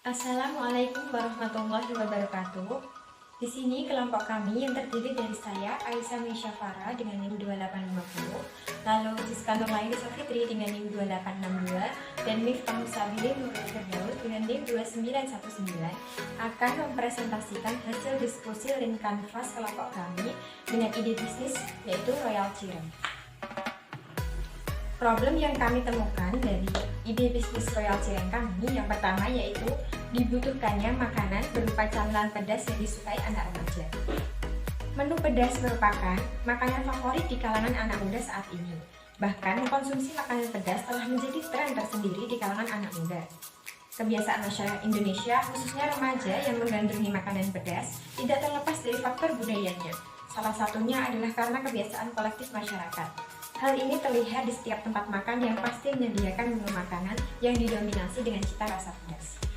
Assalamualaikum warahmatullahi wabarakatuh. Di sini kelompok kami yang terdiri dari saya, Aisyah Misha Farah dengan NIM 2850, lalu Rizka Nurlaini Safitri dengan NIM 2862, dan Miftah Musabili Nurul Firdaus dengan NIM 2919 akan mempresentasikan hasil diskusi link kanvas kelompok kami dengan ide bisnis yaitu Royal Cireng. Problem yang kami temukan dari ide bisnis Royal Cireng kami yang pertama yaitu dibutuhkannya makanan berupa camilan pedas yang disukai anak remaja. Menu pedas merupakan makanan favorit di kalangan anak muda saat ini. Bahkan mengkonsumsi makanan pedas telah menjadi tren tersendiri di kalangan anak muda. Kebiasaan masyarakat Indonesia, khususnya remaja yang menggandrungi makanan pedas, tidak terlepas dari faktor budayanya. Salah satunya adalah karena kebiasaan kolektif masyarakat. Hal ini terlihat di setiap tempat makan yang pasti menyediakan menu makanan yang didominasi dengan cita rasa pedas.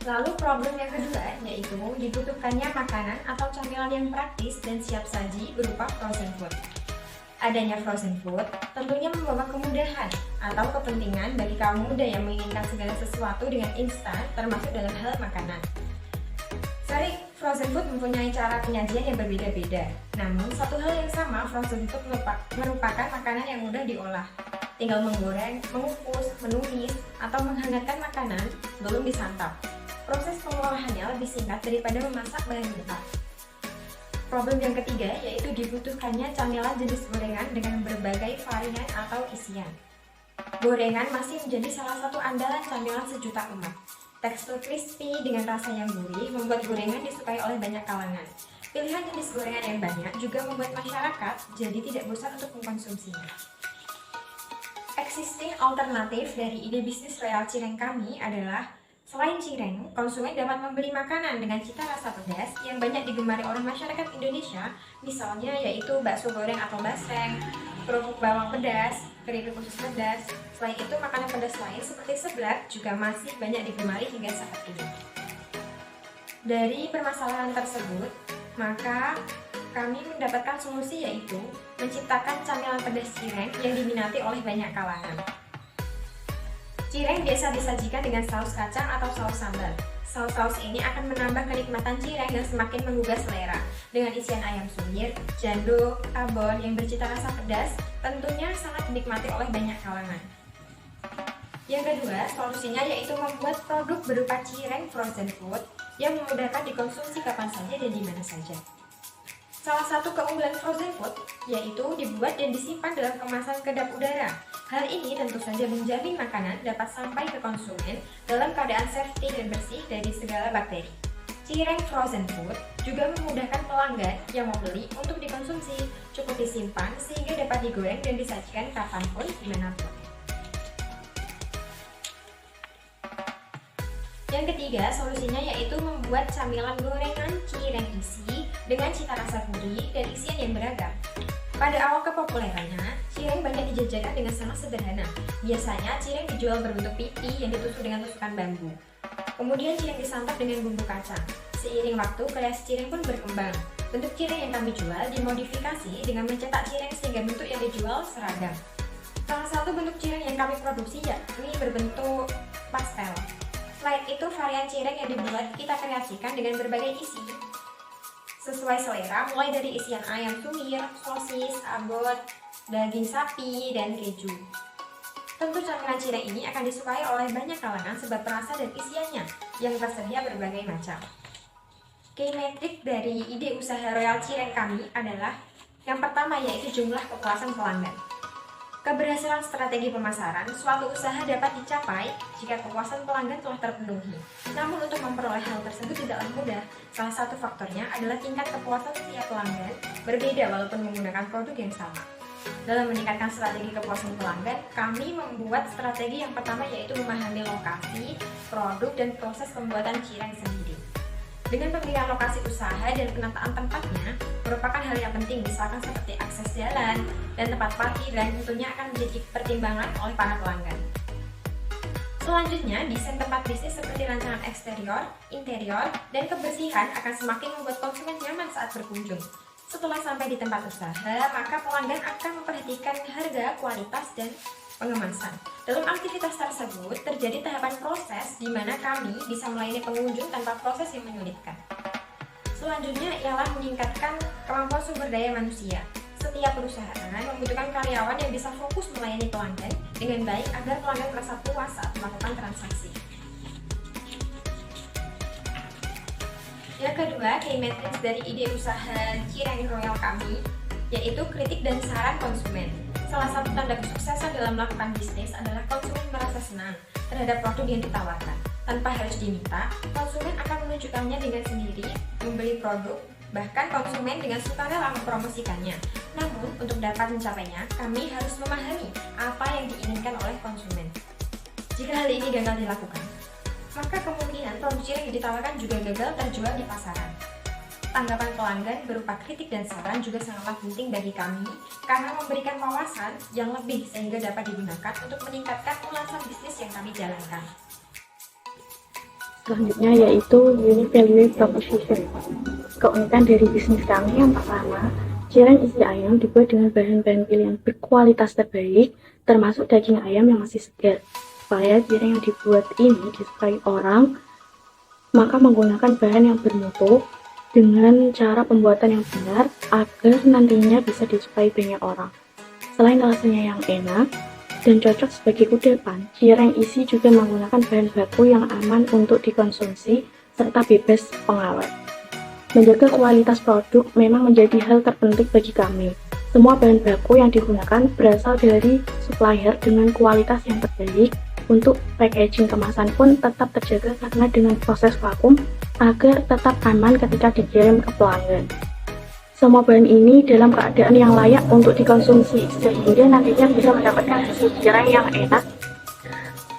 Lalu problem yang kedua yaitu dibutuhkannya makanan atau camilan yang praktis dan siap saji berupa frozen food. Adanya frozen food tentunya membawa kemudahan atau kepentingan bagi kaum muda yang menginginkan segala sesuatu dengan instan termasuk dalam hal makanan. Sering frozen food mempunyai cara penyajian yang berbeda-beda. Namun, satu hal yang sama, frozen food merupakan makanan yang mudah diolah. Tinggal menggoreng, mengukus, menumis, atau menghangatkan makanan belum disantap. Proses pengolahannya lebih singkat daripada memasak bahan mentah. Problem yang ketiga yaitu dibutuhkannya camilan jenis gorengan dengan berbagai varian atau isian. Gorengan masih menjadi salah satu andalan camilan sejuta umat. Tekstur crispy dengan rasa yang gurih membuat gorengan disukai oleh banyak kalangan. Pilihan jenis gorengan yang banyak juga membuat masyarakat jadi tidak bosan untuk mengkonsumsinya. Existing alternatif dari ide bisnis Royal Cireng kami adalah selain cireng, konsumen dapat membeli makanan dengan cita rasa pedas yang banyak digemari oleh masyarakat Indonesia, misalnya yaitu bakso goreng atau basreng, kerupuk bawang pedas, keripik khusus pedas. Selain itu, makanan pedas lain seperti seblak juga masih banyak digemari hingga saat ini. Dari permasalahan tersebut, maka kami mendapatkan solusi yaitu menciptakan camilan pedas cireng yang diminati oleh banyak kalangan. Cireng biasa disajikan dengan saus kacang atau saus sambal. Saus-saus ini akan menambah kenikmatan cireng yang semakin menggugah selera. Dengan isian ayam suwir, jando, abon yang bercita rasa pedas, tentunya sangat dinikmati oleh banyak kalangan. Yang kedua, solusinya yaitu membuat produk berupa cireng frozen food yang memudahkan dikonsumsi kapan saja dan di mana saja. Salah satu keunggulan frozen food yaitu dibuat dan disimpan dalam kemasan kedap udara. Hal ini tentu saja menjamin makanan dapat sampai ke konsumen dalam keadaan safety dan bersih dari segala bakteri. Cireng frozen food juga memudahkan pelanggan yang mau beli untuk dikonsumsi, cukup disimpan sehingga dapat digoreng dan disajikan kapanpun dimanapun. Yang ketiga, solusinya yaitu membuat camilan gorengan cireng isi dengan cita rasa gurih dan isian yang beragam. Pada awal kepopulerannya, cireng banyak dijajakan dengan sangat sederhana. Biasanya cireng dijual berbentuk pipi yang ditusuk dengan tusukan bambu. Kemudian cireng disantap dengan bumbu kacang. Seiring waktu, kreasi cireng pun berkembang. Bentuk cireng yang kami jual dimodifikasi dengan mencetak cireng sehingga bentuk yang dijual seragam. Salah satu bentuk cireng yang kami produksi yakni berbentuk pastel. Selain itu, varian cireng yang dibuat kita kreasikan dengan berbagai isi sesuai selera, mulai dari isian ayam suwir, sosis, abon, daging sapi, dan keju. Tentu camilan cireng ini akan disukai oleh banyak kalangan sebab rasa dan isiannya yang tersedia berbagai macam. Key metric dari ide usaha Royal Cireng kami adalah yang pertama yaitu jumlah kepuasan pelanggan. Keberhasilan strategi pemasaran, suatu usaha dapat dicapai jika kepuasan pelanggan telah terpenuhi. Namun untuk memperoleh hal tersebut tidaklah mudah. Salah satu faktornya adalah tingkat kepuasan setiap pelanggan berbeda walaupun menggunakan produk yang sama. Dalam meningkatkan strategi kepuasan pelanggan, kami membuat strategi yang pertama yaitu memahami lokasi, produk, dan proses pembuatan cireng sendiri. Dengan pemilihan lokasi usaha dan penataan tempatnya merupakan hal yang penting, misalkan seperti akses jalan dan tempat parkir, dan tentunya akan menjadi pertimbangan oleh para pelanggan. Selanjutnya, desain tempat bisnis seperti rancangan eksterior, interior, dan kebersihan akan semakin membuat konsumen nyaman saat berkunjung. Setelah sampai di tempat usaha, maka pelanggan akan memperhatikan harga, kualitas, dan pengemasan. Dalam aktivitas tersebut, terjadi tahapan proses di mana kami bisa melayani pengunjung tanpa proses yang menyulitkan. Selanjutnya ialah meningkatkan kemampuan sumber daya manusia. Setiap perusahaan membutuhkan karyawan yang bisa fokus melayani pelanggan dengan baik agar pelanggan merasa puas saat melakukan transaksi. Yang kedua, key metrics dari ide usaha Cireng Royal kami, yaitu kritik dan saran konsumen. Salah satu tanda kesuksesan dalam melakukan bisnis adalah konsumen merasa senang terhadap produk yang ditawarkan. Tanpa harus diminta, konsumen akan menunjukkannya dengan sendiri, membeli produk, bahkan konsumen dengan sukarela mempromosikannya. Namun, untuk dapat mencapainya, kami harus memahami apa yang diinginkan oleh konsumen. Jika hal ini gagal dilakukan, maka kemungkinan produk yang ditawarkan juga gagal terjual di pasaran. Tanggapan pelanggan berupa kritik dan saran juga sangatlah penting bagi kami karena memberikan wawasan yang lebih sehingga dapat digunakan untuk meningkatkan ulasan bisnis yang kami jalankan. Selanjutnya yaitu unique value proposition. Keunikan dari bisnis kami yang pertama, cireng isi ayam dibuat dengan bahan-bahan pilihan berkualitas terbaik, termasuk daging ayam yang masih segar. Supaya cireng yang dibuat ini disukai orang, maka menggunakan bahan yang bermutu dengan cara pembuatan yang benar agar nantinya bisa disukai banyak orang. Selain rasanya yang enak dan cocok sebagai kudapan, cireng isi juga menggunakan bahan baku yang aman untuk dikonsumsi serta bebas pengawet. Menjaga kualitas produk memang menjadi hal terpenting bagi kami. Semua bahan baku yang digunakan berasal dari supplier dengan kualitas yang terbaik. Untuk packaging kemasan pun tetap terjaga karena dengan proses vakum agar tetap aman ketika dikirim ke pelanggan. Semua bahan ini dalam keadaan yang layak untuk dikonsumsi sehingga nantinya bisa mendapatkan hasil cireng yang enak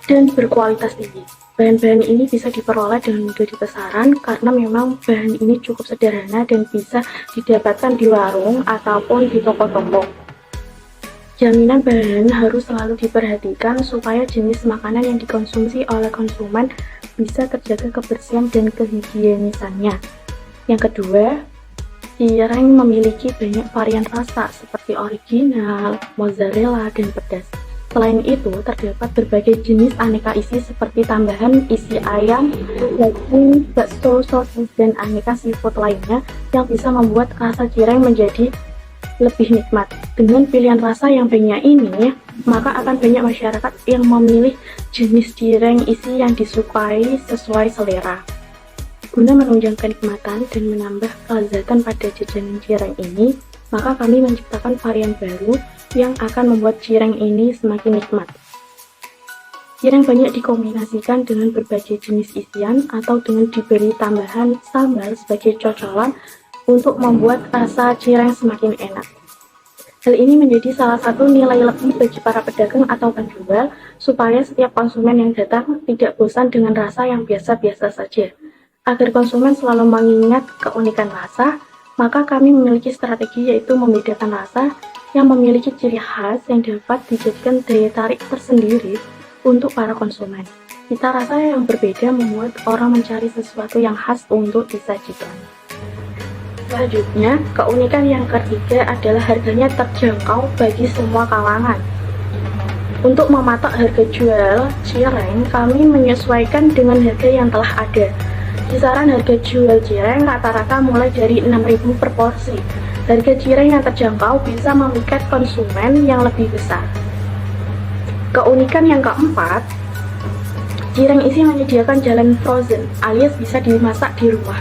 dan berkualitas tinggi. Bahan-bahan ini bisa diperoleh dengan mudah di pasaran karena memang bahan ini cukup sederhana dan bisa didapatkan di warung ataupun di toko-toko. Jaminan bahan harus selalu diperhatikan supaya jenis makanan yang dikonsumsi oleh konsumen bisa terjaga kebersihan dan kehigienisannya. Yang kedua, cireng memiliki banyak varian rasa seperti original, mozzarella, dan pedas. Selain itu, terdapat berbagai jenis aneka isi seperti tambahan isi ayam, daging, bakso, sosis, dan aneka seafood lainnya yang bisa membuat rasa cireng menjadi lebih nikmat. Dengan pilihan rasa yang banyak ini, maka akan banyak masyarakat yang memilih jenis cireng isi yang disukai sesuai selera. Guna menunjang kenikmatan dan menambah kelezatan pada jajanan cireng ini, maka kami menciptakan varian baru yang akan membuat cireng ini semakin nikmat. Cireng banyak dikombinasikan dengan berbagai jenis isian atau dengan diberi tambahan sambal sebagai cocolan untuk membuat rasa cireng semakin enak. Hal ini menjadi salah satu nilai lebih bagi para pedagang atau penjual supaya setiap konsumen yang datang tidak bosan dengan rasa yang biasa-biasa saja. Agar konsumen selalu mengingat keunikan rasa, maka kami memiliki strategi yaitu membedakan rasa yang memiliki ciri khas yang dapat dijadikan daya tarik tersendiri untuk para konsumen. Cita rasa yang berbeda membuat orang mencari sesuatu yang khas untuk disajikan. Selanjutnya, keunikan yang ketiga adalah harganya terjangkau bagi semua kalangan. Untuk mematok harga jual cireng, kami menyesuaikan dengan harga yang telah ada. Kisaran harga jual cireng rata-rata mulai dari 6.000 per porsi. Harga cireng yang terjangkau bisa memikat konsumen yang lebih besar. Keunikan yang keempat, cireng isi menyediakan jalan frozen alias bisa dimasak di rumah.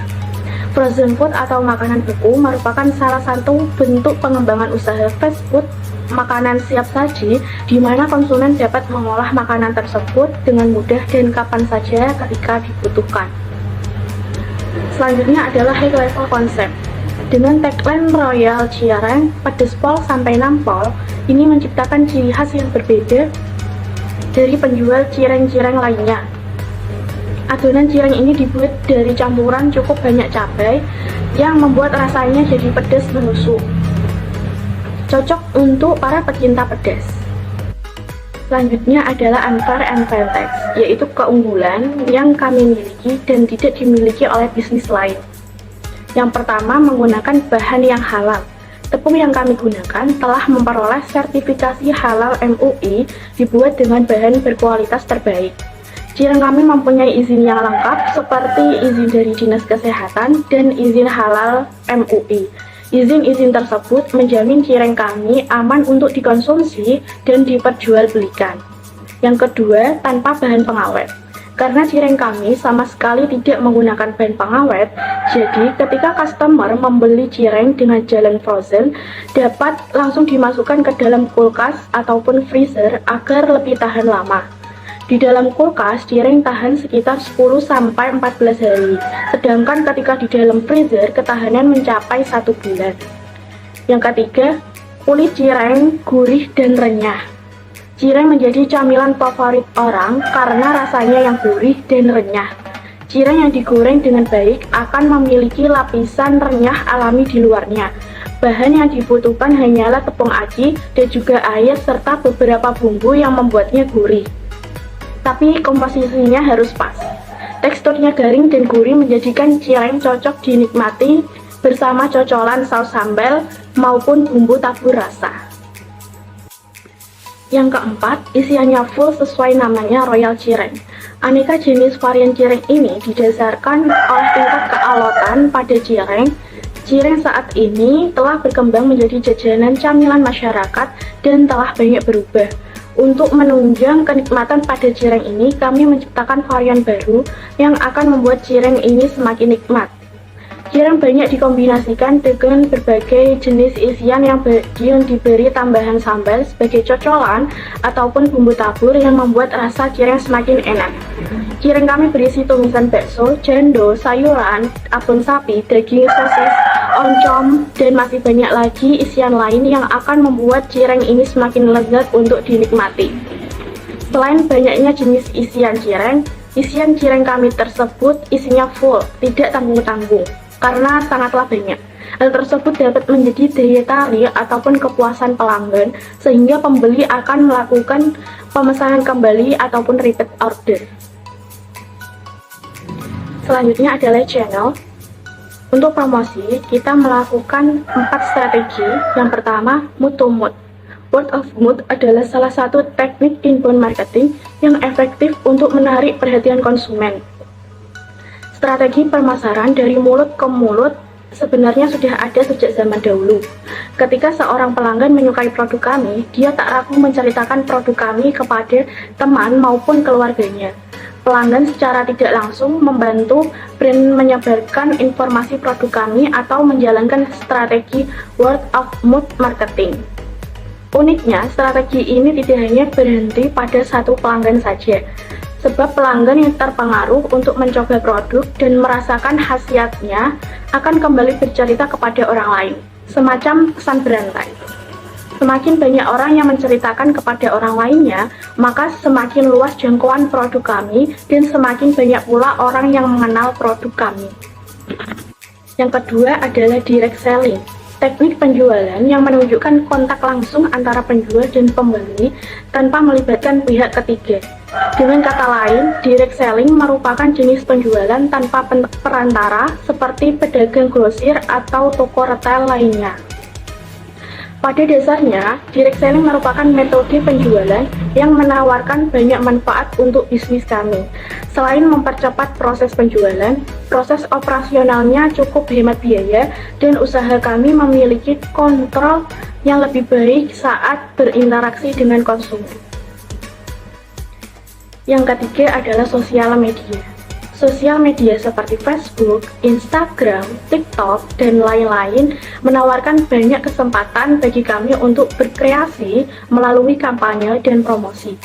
Frozen food atau makanan beku merupakan salah satu bentuk pengembangan usaha fast food makanan siap saji di mana konsumen dapat mengolah makanan tersebut dengan mudah dan kapan saja ketika dibutuhkan. Selanjutnya adalah high level konsep. Dengan tagline Royal Cireng, pedes pol sampai nampol, ini menciptakan ciri khas yang berbeda dari penjual cireng-cireng lainnya. Adonan cireng ini dibuat dari campuran cukup banyak cabai yang membuat rasanya jadi pedas menusuk. Cocok untuk para pecinta pedas. Selanjutnya adalah unfair advantage, yaitu keunggulan yang kami miliki dan tidak dimiliki oleh bisnis lain. Yang pertama, menggunakan bahan yang halal. Tepung yang kami gunakan telah memperoleh sertifikasi halal MUI dibuat dengan bahan berkualitas terbaik. Cireng kami mempunyai izin yang lengkap seperti izin dari Dinas Kesehatan dan izin halal MUI. Izin-izin tersebut menjamin cireng kami aman untuk dikonsumsi dan diperjualbelikan. Yang kedua, tanpa bahan pengawet. Karena cireng kami sama sekali tidak menggunakan bahan pengawet, jadi ketika customer membeli cireng dengan jalan frozen, dapat langsung dimasukkan ke dalam kulkas ataupun freezer agar lebih tahan lama. Di dalam kulkas, cireng tahan sekitar 10-14 hari, sedangkan ketika di dalam freezer, ketahanan mencapai 1 bulan. Yang ketiga, kulit cireng gurih dan renyah. Cireng menjadi camilan favorit orang karena rasanya yang gurih dan renyah. Cireng yang digoreng dengan baik akan memiliki lapisan renyah alami di luarnya. Bahan yang dibutuhkan hanyalah tepung aci dan juga air serta beberapa bumbu yang membuatnya gurih. Tapi komposisinya harus pas. Teksturnya garing dan gurih menjadikan cireng cocok dinikmati bersama cocolan saus sambal maupun bumbu tabur rasa. Yang keempat, isiannya full sesuai namanya Royal Cireng. Aneka jenis varian cireng ini didasarkan oleh tingkat kealotan pada cireng. Cireng saat ini telah berkembang menjadi jajanan camilan masyarakat dan telah banyak berubah. Untuk menunjang kenikmatan pada cireng ini, kami menciptakan varian baru yang akan membuat cireng ini semakin nikmat. Cireng banyak dikombinasikan dengan berbagai jenis isian yang diberi tambahan sambal sebagai cocolan ataupun bumbu tabur yang membuat rasa cireng semakin enak. Cireng kami berisi tumisan bakso, jando, sayuran, abon sapi, daging sosis, oncom, dan masih banyak lagi isian lain yang akan membuat cireng ini semakin lezat untuk dinikmati. Selain banyaknya jenis isian cireng kami tersebut isinya full, tidak tanggung-tanggung, karena sangatlah banyak. Hal tersebut dapat menjadi daya tarik ataupun kepuasan pelanggan, sehingga pembeli akan melakukan pemesanan kembali ataupun repeat order. Selanjutnya adalah channel. Untuk promosi, kita melakukan 4 strategi. Yang pertama, mood to mood. Word of mouth adalah salah satu teknik inbound marketing yang efektif untuk menarik perhatian konsumen. Strategi pemasaran dari mulut ke mulut sebenarnya sudah ada sejak zaman dahulu. Ketika seorang pelanggan menyukai produk kami, dia tak ragu menceritakan produk kami kepada teman maupun keluarganya. Pelanggan secara tidak langsung membantu brand menyebarkan informasi produk kami atau menjalankan strategi word of mouth marketing. Uniknya, strategi ini tidak hanya berhenti pada satu pelanggan saja, sebab pelanggan yang terpengaruh untuk mencoba produk dan merasakan khasiatnya akan kembali bercerita kepada orang lain, semacam pesan berantai. Semakin banyak orang yang menceritakan kepada orang lainnya, maka semakin luas jangkauan produk kami dan semakin banyak pula orang yang mengenal produk kami. Yang kedua adalah direct selling. Teknik penjualan yang menunjukkan kontak langsung antara penjual dan pembeli tanpa melibatkan pihak ketiga. Dengan kata lain, direct selling merupakan jenis penjualan tanpa perantara seperti pedagang grosir atau toko retail lainnya. Pada dasarnya, direct selling merupakan metode penjualan yang menawarkan banyak manfaat untuk bisnis kami. Selain mempercepat proses penjualan, proses operasionalnya cukup hemat biaya dan usaha kami memiliki kontrol yang lebih baik saat berinteraksi dengan konsumen. Yang ketiga adalah sosial media. Sosial media seperti Facebook, Instagram, TikTok, dan lain-lain menawarkan banyak kesempatan bagi kami untuk berkreasi melalui kampanye dan promosi.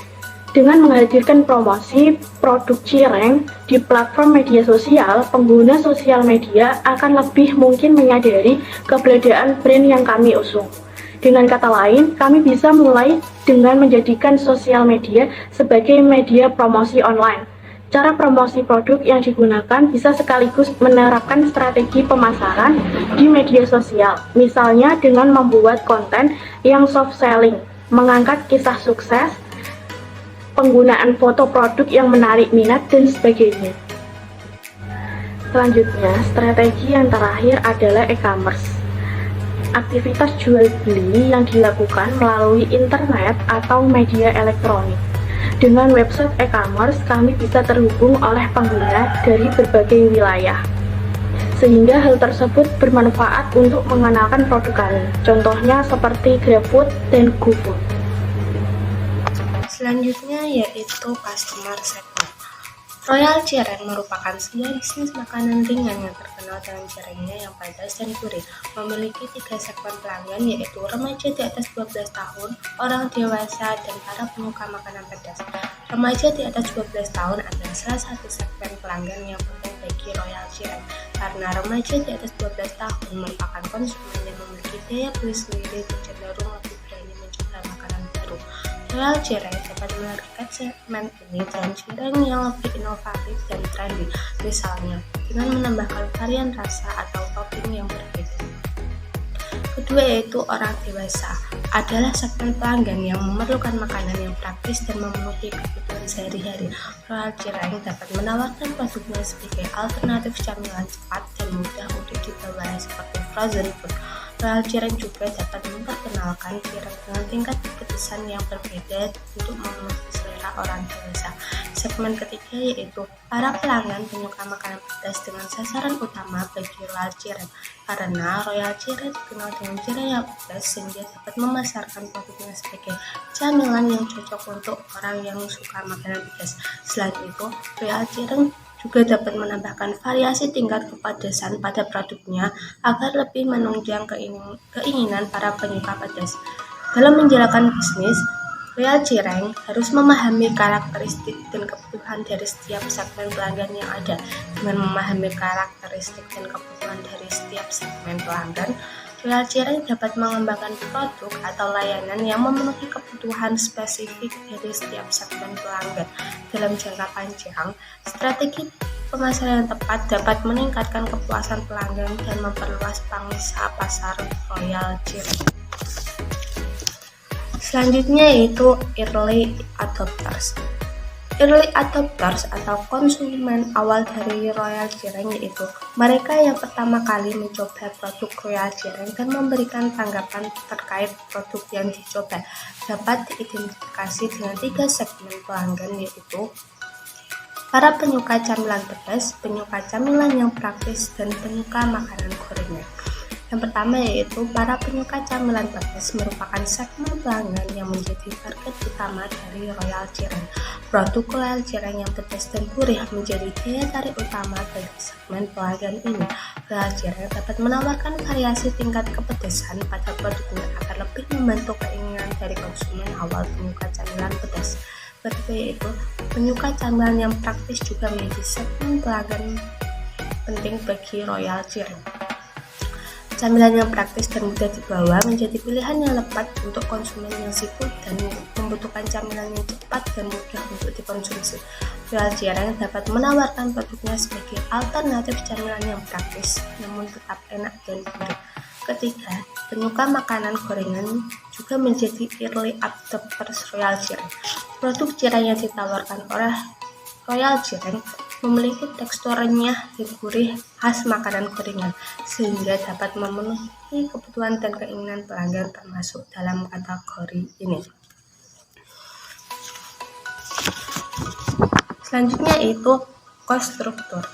Dengan menghadirkan promosi produk cireng di platform media sosial, pengguna sosial media akan lebih mungkin menyadari keberadaan brand yang kami usung. Dengan kata lain, kami bisa mulai dengan menjadikan sosial media sebagai media promosi online. Cara promosi produk yang digunakan bisa sekaligus menerapkan strategi pemasaran di media sosial, misalnya dengan membuat konten yang soft selling, mengangkat kisah sukses, penggunaan foto produk yang menarik minat, dan sebagainya. Selanjutnya, strategi yang terakhir adalah e-commerce. aktivitas jual beli yang dilakukan melalui internet atau media elektronik. Dengan website e-commerce, kami bisa terhubung oleh pengguna dari berbagai wilayah, sehingga hal tersebut bermanfaat untuk mengenalkan produk kami. Contohnya seperti GrabFood dan GoFood. Selanjutnya yaitu customer segment. Royal Cireng merupakan sebuah bisnis makanan ringan yang terkenal dengan cirengnya yang padas dan gurih. Memiliki 3 segmen pelanggan, yaitu remaja di atas 12 tahun, orang dewasa, dan para penyuka makanan pedas. Remaja di atas 12 tahun adalah salah satu segmen pelanggan yang penting bagi Royal Cireng, karena remaja di atas 12 tahun merupakan konsumen yang memiliki daya beli sendiri dan cenderung lebih berani mencoba makanan baru. Royal Cireng dapat menargetkan segmen ini dengan cireng yang lebih inovatif dan trendy, misalnya dengan menambahkan varian rasa atau topping yang berbeda. Kedua yaitu orang dewasa, adalah segmen pelanggan yang memerlukan makanan yang praktis dan memenuhi kebutuhan sehari-hari. Royal Cireng dapat menawarkan produknya sebagai alternatif camilan cepat dan mudah untuk dibawa seperti frozen food. Royal Cireng juga dapat memperkenalkan cireng dengan tingkat kepedesan yang berbeda untuk memenuhi selera orang dewasa. Segmen ketiga yaitu para pelanggan penyuka makanan pedas dengan sasaran utama bagi Royal Cireng, karena Royal Cireng dikenal dengan cireng yang pedas sehingga dapat memasarkan produknya sebagai camilan yang cocok untuk orang yang suka makanan pedas. Selain itu, Royal Cireng juga dapat menambahkan variasi tingkat kepedasan pada produknya agar lebih menunjang keinginan para penyuka pedas. Dalam menjalankan bisnis, Royal Cireng harus memahami karakteristik dan kebutuhan dari setiap segmen pelanggan yang ada. Dengan memahami karakteristik dan kebutuhan dari setiap segmen pelanggan, Royal Cireng dapat mengembangkan produk atau layanan yang memenuhi kebutuhan spesifik dari setiap segmen pelanggan. Dalam jangka panjang, strategi pemasaran yang tepat dapat meningkatkan kepuasan pelanggan dan memperluas pangsa pasar Royal Cireng. Selanjutnya yaitu early adopters. Early adopters atau konsumen awal dari Royal Cireng yaitu mereka yang pertama kali mencoba produk Royal Cireng dan memberikan tanggapan terkait produk yang dicoba. Dapat diidentifikasi dengan 3 segmen pelanggan yaitu para penyuka camilan pedas, penyuka camilan yang praktis, dan penyuka makanan gorengan. Yang pertama yaitu para penyuka camilan pedas merupakan segmen pelanggan yang menjadi target utama dari Royal Cireng. Produk Royal Cireng yang pedas dan gurih menjadi daya tarik utama bagi segmen pelanggan ini. Royal Cireng dapat menawarkan variasi tingkat kepedasan pada produknya agar lebih membantu keinginan dari konsumen awal penyuka camilan pedas. Kedua yaitu penyuka camilan yang praktis juga menjadi segmen pelanggan penting bagi Royal Cireng. Camilan yang praktis dan mudah dibawa menjadi pilihan yang tepat untuk konsumen yang sibuk dan membutuhkan camilan yang cepat dan mudah untuk dikonsumsi. Royal Cireng dapat menawarkan produknya sebagai alternatif camilan yang praktis, namun tetap enak dan gurih. Ketiga, penyuka makanan gorengan juga menjadi early adopters Royal Cireng. Produk cireng yang ditawarkan oleh Royal Cireng memiliki tekstur renyah dan gurih khas makanan gorengan, sehingga dapat memenuhi kebutuhan dan keinginan pelanggan termasuk dalam kategori ini. Selanjutnya yaitu cost structure.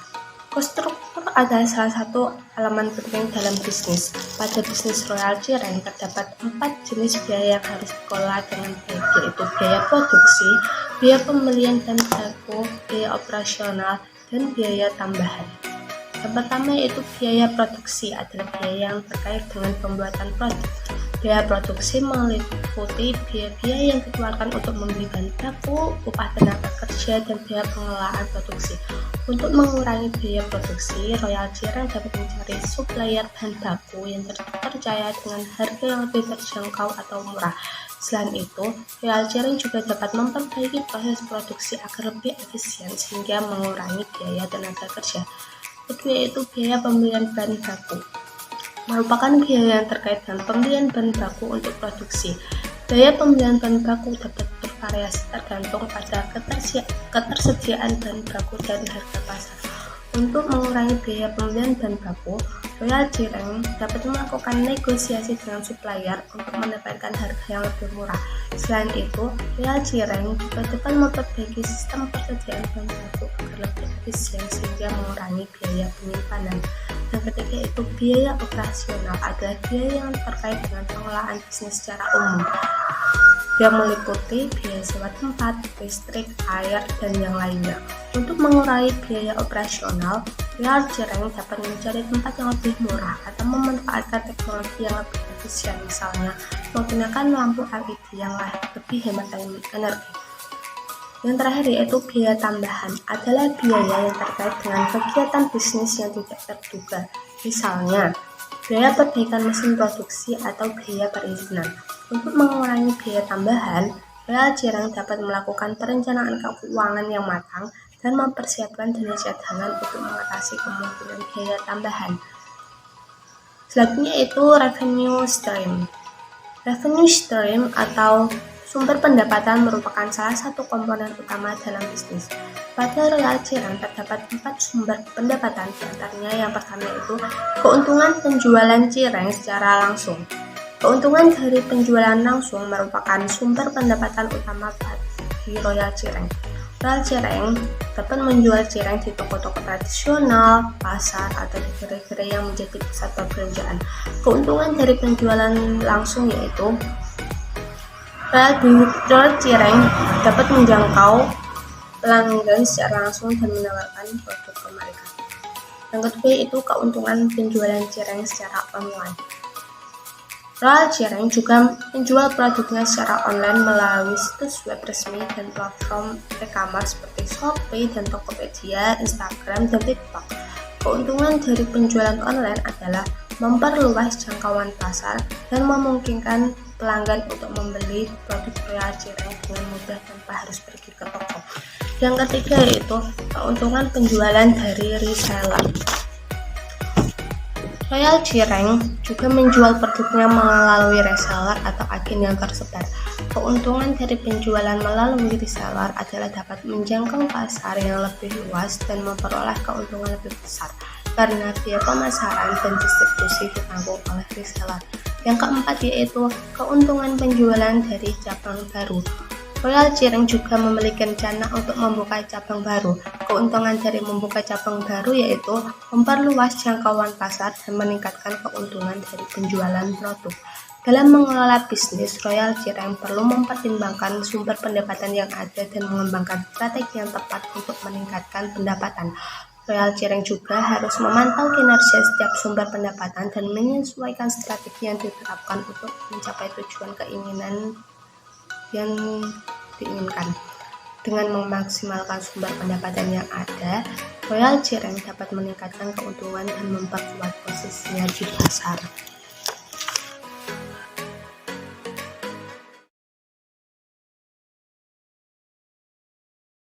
Cost structure adalah salah satu elemen penting dalam bisnis. Pada bisnis Royal Cireng terdapat 4 jenis biaya yang harus dikelola dengan baik, yaitu biaya produksi, biaya pembelian dan baku, biaya operasional, dan biaya tambahan. Yang pertama yaitu biaya produksi adalah biaya yang terkait dengan pembuatan produk. Biaya produksi meliputi biaya-biaya yang dikeluarkan untuk membeli bahan baku, upah tenaga kerja, dan biaya pengelolaan produksi. Untuk mengurangi biaya produksi, Royal Cireng dapat mencari supplier bahan baku yang terpercaya dengan harga yang lebih terjangkau atau murah. Selain itu, Royal Cireng juga dapat memperbaiki proses produksi agar lebih efisien sehingga mengurangi biaya tenaga kerja. Kedua yaitu biaya pembelian bahan baku. Merupakan biaya yang terkait dengan pembelian bahan baku untuk produksi. Biaya pembelian bahan baku dapat bervariasi tergantung pada ketersediaan bahan baku dan harga pasar. Untuk mengurangi biaya pembelian bahan baku, Royal Cireng dapat melakukan negosiasi dengan supplier untuk mendapatkan harga yang lebih murah. Selain itu, Royal Cireng juga dapat memperbaiki sistem persediaan bahan baku agar lebih efisien sehingga mengurangi biaya penyimpanan. Dan ketiga itu biaya operasional adalah biaya yang terkait dengan pengelolaan bisnis secara umum, yang meliputi biaya sewa tempat, listrik, air, dan yang lainnya. Untuk mengurangi biaya operasional, Royal Cireng dapat mencari tempat yang lebih murah atau memanfaatkan teknologi yang lebih efisien, misalnya menggunakan lampu LED yang lebih hemat energi. Yang terakhir yaitu biaya tambahan adalah biaya yang terkait dengan kegiatan bisnis yang tidak terduga, misalnya biaya perbaikan mesin produksi atau biaya perizinan. Untuk mengurangi biaya tambahan, Royal Cireng dapat melakukan perencanaan keuangan yang matang dan mempersiapkan dana cadangan untuk mengatasi kemungkinan biaya tambahan. Selanjutnya itu revenue stream. Revenue stream atau sumber pendapatan merupakan salah satu komponen utama dalam bisnis. Pada Royal Cireng terdapat 4 sumber pendapatan, diantaranya yang pertama itu keuntungan penjualan cireng secara langsung. Keuntungan dari penjualan langsung merupakan sumber pendapatan utama bagi Royal Cireng. Royal Cireng dapat menjual cireng di toko-toko tradisional, pasar, atau di gerai-gerai yang menjadi pusat perbelanjaan. Keuntungan dari penjualan langsung yaitu Royal Cireng dapat menjangkau pelanggan secara langsung dan menawarkan produk ke mereka. Yang kedua itu keuntungan penjualan cireng secara online. Royal Cireng juga menjual produknya secara online melalui situs web resmi dan platform e-commerce seperti Shopee dan Tokopedia, Instagram, dan TikTok. Keuntungan dari penjualan online adalah memperluas jangkauan pasar dan memungkinkan pelanggan untuk membeli produk Royal Cireng dengan mudah tanpa harus pergi ke toko. Yang ketiga yaitu keuntungan penjualan dari reseller. Royal Cireng juga menjual produknya melalui reseller atau agen yang tersebar. Keuntungan dari penjualan melalui reseller adalah dapat menjangkau pasar yang lebih luas dan memperoleh keuntungan lebih besar karena biaya pemasaran dan distribusi ditanggung oleh reseller. Yang keempat yaitu keuntungan penjualan dari cabang baru. Royal Cireng juga memiliki rencana untuk membuka cabang baru. Keuntungan dari membuka cabang baru yaitu memperluas jangkauan pasar dan meningkatkan keuntungan dari penjualan produk. Dalam mengelola bisnis, Royal Cireng perlu mempertimbangkan sumber pendapatan yang ada dan mengembangkan strategi yang tepat untuk meningkatkan pendapatan. Royal Cireng juga harus memantau kinerja setiap sumber pendapatan dan menyesuaikan strategi yang diterapkan untuk mencapai tujuan keinginan yang diinginkan. Dengan memaksimalkan sumber pendapatan yang ada, Royal Cireng dapat meningkatkan keuntungan dan memperkuat posisinya di pasar.